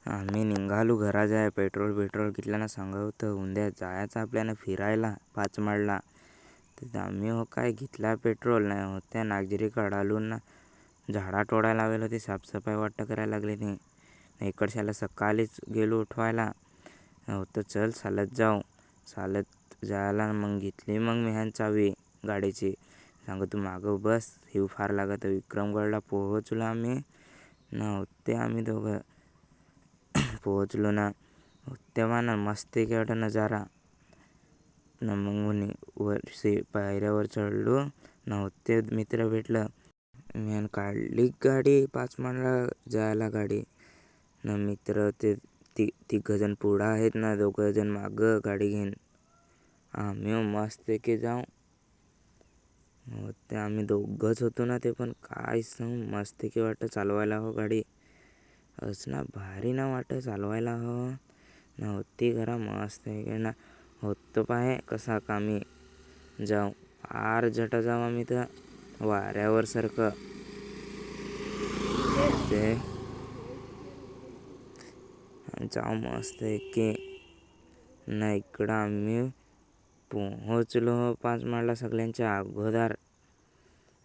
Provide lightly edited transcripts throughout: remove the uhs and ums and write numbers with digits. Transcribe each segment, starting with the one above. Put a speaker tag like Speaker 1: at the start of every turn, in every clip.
Speaker 1: आम्ही निघालो घरा जाय. पेट्रोल कितल्यानं सांगत होतं. उद्या जायचं आपल्याला फिरायला पाचमाडला. तर आम्ही काय घेतला पेट्रोल नाही होत्या नागजिरी काढालून ना झाडा तोडायला लावेल होती. साफसफाई वाटतं करायला लागली नाही. इकडच्याला सकाळीच गेलो उठवायला होतं. चल चालत जाऊ. चालत जायला मग घेतली मग मी ह्यान चावी गाडीची. सांगू तू मागं बस. हिव फार लागत. विक्रमगडला पोहोचलो आम्ही होते. आम्ही दोघं पोहोचलो ना तेव्हा ना मस्त एक वाटं नजारा ना. मग वरशी पायऱ्यावर चढलो ना होते. मित्र भेटलं. मी काढली गाडी पाचमाडला जायला गाडी ना. मित्र ते तिघजण पुढं आहेत ना, दोघंजण मागं गाडी घेऊन. आम्ही मस्त की जाऊ ते आम्ही दोघंच होतो ना. ते पण काय सांग मस्त की वाटतं चालवायला हो गाडी. असं ना भारी ना वाटतं चालवायला हो ना. होती घरा मस्त आहे ना होतो. पाहे कसा कामी जाऊ आर जटा जाऊ आम्ही तर वाऱ्यावर सारखं ते जाऊ मस्त आहे की ना. इकडं आम्ही पोहोचलो पाचमाडला सगळ्यांच्या अगोदर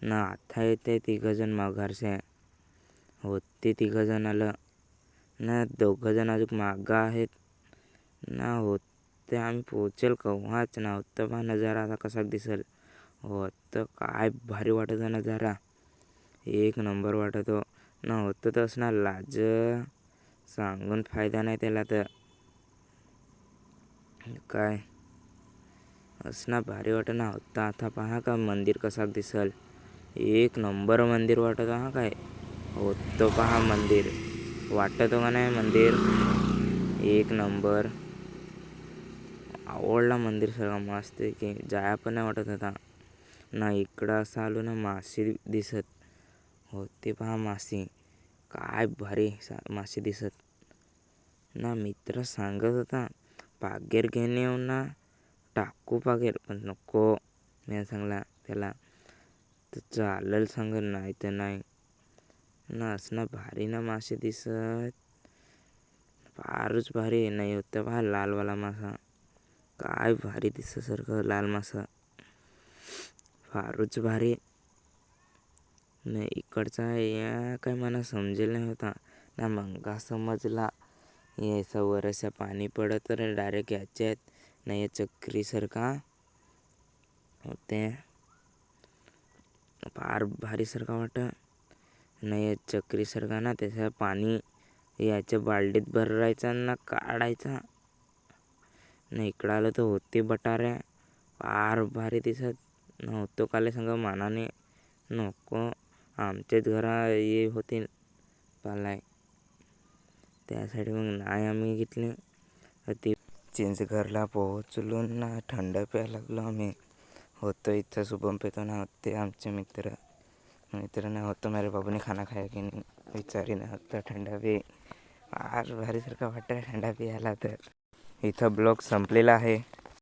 Speaker 1: ना. आता येते तिघजण माघारचे होते. तिघजण आलं ना. दोघंजण अजून मागं आहेत ना. होते आम्ही पोहोचेल केव्हाच ना. होतं पहा नजारा आता कसा दिसेल होतं. काय भारी वाटत नजारा. एक नंबर वाटत हो ना. होतं तर असणार लाज सांगून फायदा नाही त्याला. तर काय असणार भारी वाटत ना होता. आता पहा का मंदिर कसा दिसल. एक नंबर मंदिर वाटत हा. काय होतं पहा मंदिर वाटत का नाही. मंदिर एक नंबर आवडला. मंदिर सगळं मस्त की जाया पण नाही वाटत होता ना. इकडं असं आलो ना मासे दिसत होते पहा. मासे काय भारी मासे दिसत ना. मित्र सांगत होता पागेर घेऊन येऊ ना टाकू पागेर. पण नको मी सांगला त्याला तर चालेल सांगत नाही तर नाही ना. असं ना भारी ना मासे दिसत फारच भारी नाही होतं पहा. लालवाला मासा काय भारी दिसत सारखं लाल मासा फारच भारी नाही. इकडचा या काय मला समजेल नाही होता ना. मंगा समजला यायचा वरच्या पाणी पडत तर डायरेक्ट याचे आहेत नाही. चक्रीसारखा होते फार भारीसारखा वाटत नाही. चक्रीसारखा ना त्याच्या पाणी याच्या बाल्डीत भरायचा ना काढायचा ना. इकडं आलं तर होते बटाऱ्या फार भारी दिसत नव्हतो. काले सांग मानाने नको आमच्याच घरा ये होतील पालाय त्यासाठी मग नाही आम्ही घेतले. ती चिंचघरला पोहोचलो ना. थंड प्यायला लागलो आम्ही. होतो इथं शुभम पेतो ना होते आमचे मित्र नाही होतो. मेरे बाबूने खाना खाया की नाही विचारी नाही होतं. थंडा पे फार भारीसारखं वाटतं थंडा प्यायला. तर इथं ब्लॉग संपलेला आहे.